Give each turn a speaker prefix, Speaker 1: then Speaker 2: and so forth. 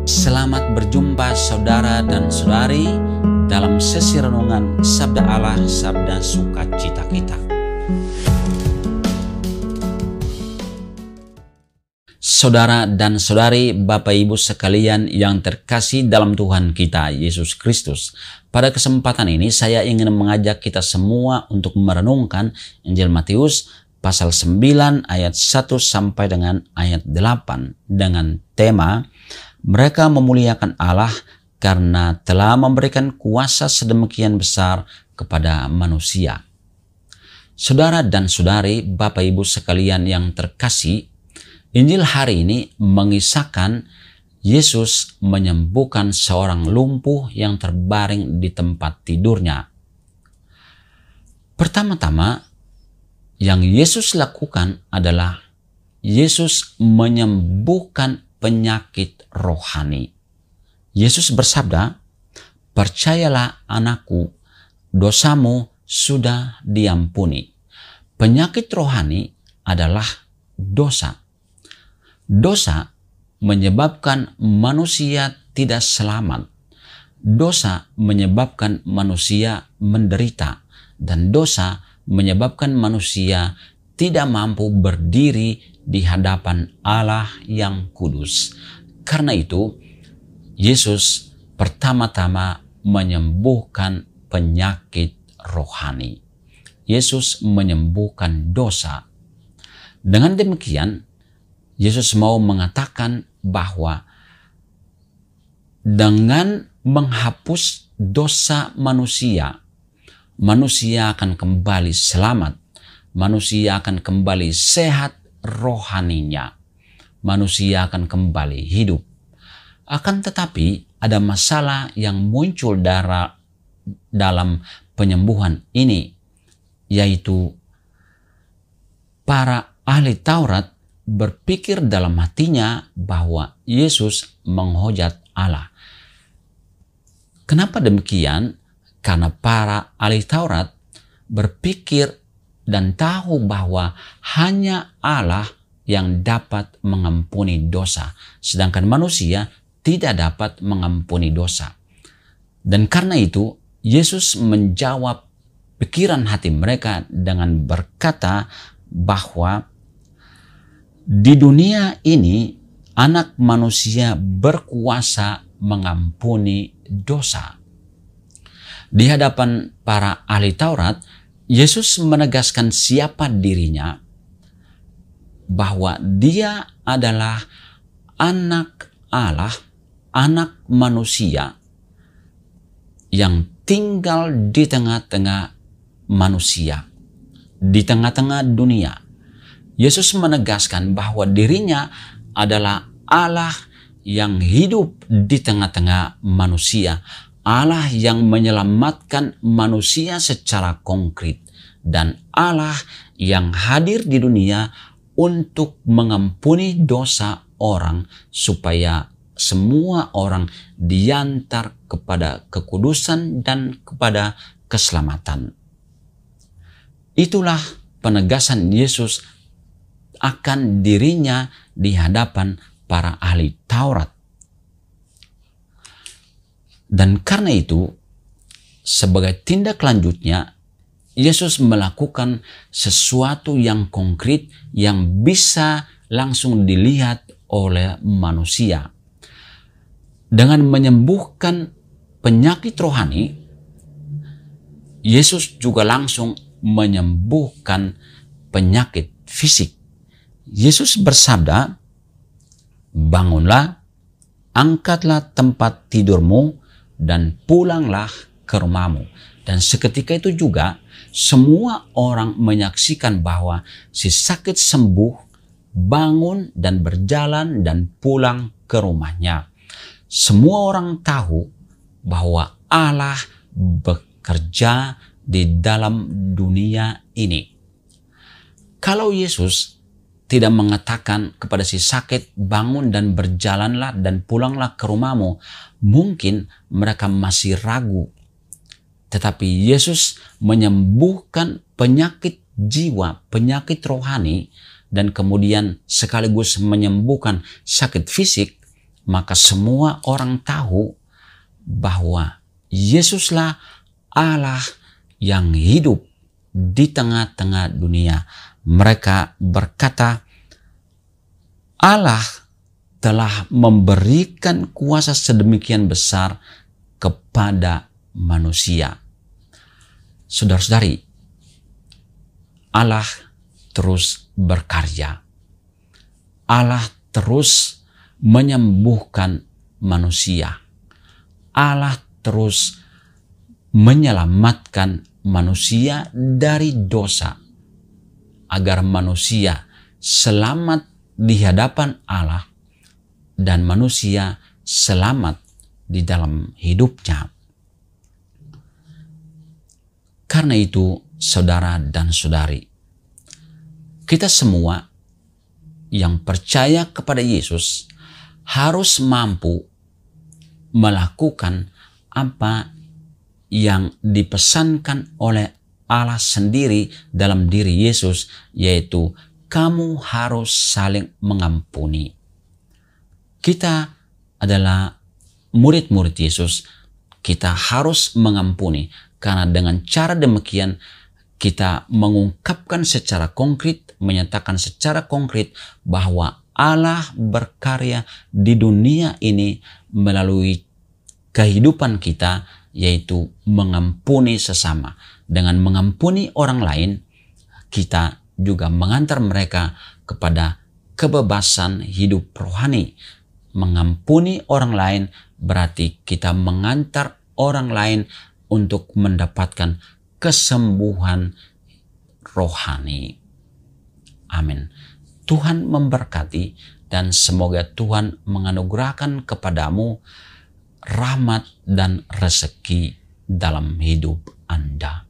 Speaker 1: Selamat berjumpa saudara dan saudari dalam sesi renungan Sabda Allah, Sabda Sukacita kita. Saudara dan saudari, Bapak Ibu sekalian yang terkasih dalam Tuhan kita Yesus Kristus. Pada kesempatan ini saya ingin mengajak kita semua untuk merenungkan Injil Matius pasal 9 ayat 1 sampai dengan ayat 8 dengan tema mereka memuliakan Allah karena telah memberikan kuasa sedemikian besar kepada manusia. Saudara dan saudari, Bapak Ibu sekalian yang terkasih, Injil hari ini mengisahkan Yesus menyembuhkan seorang lumpuh yang terbaring di tempat tidurnya. Pertama-tama, yang Yesus lakukan adalah Yesus menyembuhkan penyakit rohani. Yesus bersabda, "Percayalah anakku, dosamu sudah diampuni." Penyakit rohani adalah dosa. Dosa menyebabkan manusia tidak selamat. Dosa menyebabkan manusia menderita. Dan dosa menyebabkan manusia tidak mampu berdiri di hadapan Allah yang kudus. Karena itu, Yesus pertama-tama menyembuhkan penyakit rohani. Yesus menyembuhkan dosa. Dengan demikian, Yesus mau mengatakan bahwa dengan menghapus dosa manusia, manusia akan kembali selamat, manusia akan kembali sehat rohaninya, manusia akan kembali hidup. Akan tetapi ada masalah yang muncul dalam penyembuhan ini, yaitu para ahli Taurat berpikir dalam hatinya bahwa Yesus menghujat Allah. Kenapa demikian? Karena para ahli Taurat berpikir dan tahu bahwa hanya Allah yang dapat mengampuni dosa, sedangkan manusia tidak dapat mengampuni dosa. Dan karena itu, Yesus menjawab pikiran hati mereka dengan berkata bahwa di dunia ini, anak manusia berkuasa mengampuni dosa. Di hadapan para ahli Taurat, Yesus menegaskan siapa dirinya, bahwa dia adalah anak Allah, anak manusia yang tinggal di tengah-tengah manusia, di tengah-tengah dunia. Yesus menegaskan bahwa dirinya adalah Allah yang hidup di tengah-tengah manusia, Allah yang menyelamatkan manusia secara konkret, dan Allah yang hadir di dunia untuk mengampuni dosa orang supaya semua orang diantar kepada kekudusan dan kepada keselamatan. Itulah penegasan Yesus akan dirinya di hadapan para ahli Taurat. Dan karena itu, sebagai tindak lanjutnya, Yesus melakukan sesuatu yang konkret yang bisa langsung dilihat oleh manusia. Dengan menyembuhkan penyakit rohani, Yesus juga langsung menyembuhkan penyakit fisik. Yesus bersabda, "Bangunlah, angkatlah tempat tidurmu, dan pulanglah ke rumahmu." Dan seketika itu juga semua orang menyaksikan bahwa si sakit sembuh, bangun dan berjalan dan pulang ke rumahnya. Semua orang tahu bahwa Allah bekerja di dalam dunia ini. Kalau Yesus tidak mengatakan kepada si sakit, bangun dan berjalanlah dan pulanglah ke rumahmu, mungkin mereka masih ragu. Tetapi Yesus menyembuhkan penyakit jiwa, penyakit rohani dan kemudian sekaligus menyembuhkan sakit fisik, maka semua orang tahu bahwa Yesuslah Allah yang hidup di tengah-tengah dunia. Mereka berkata, Allah telah memberikan kuasa sedemikian besar kepada manusia. Saudara-saudari, Allah terus berkarya. Allah terus menyembuhkan manusia. Allah terus menyelamatkan manusia dari dosa, agar manusia selamat di hadapan Allah dan manusia selamat di dalam hidupnya. Karena itu, saudara dan saudari, kita semua yang percaya kepada Yesus harus mampu melakukan apa yang dipesankan oleh Allah sendiri dalam diri Yesus, yaitu kamu harus saling mengampuni. Kita adalah murid-murid Yesus, kita harus mengampuni, karena dengan cara demikian kita mengungkapkan secara konkret, menyatakan secara konkret bahwa Allah berkarya di dunia ini melalui kehidupan kita, yaitu mengampuni sesama. Dengan mengampuni orang lain, kita juga mengantar mereka kepada kebebasan hidup rohani. Mengampuni orang lain berarti kita mengantar orang lain untuk mendapatkan kesembuhan rohani. Amin. Tuhan memberkati dan semoga Tuhan menganugerahkan kepadamu rahmat dan rezeki dalam hidup Anda.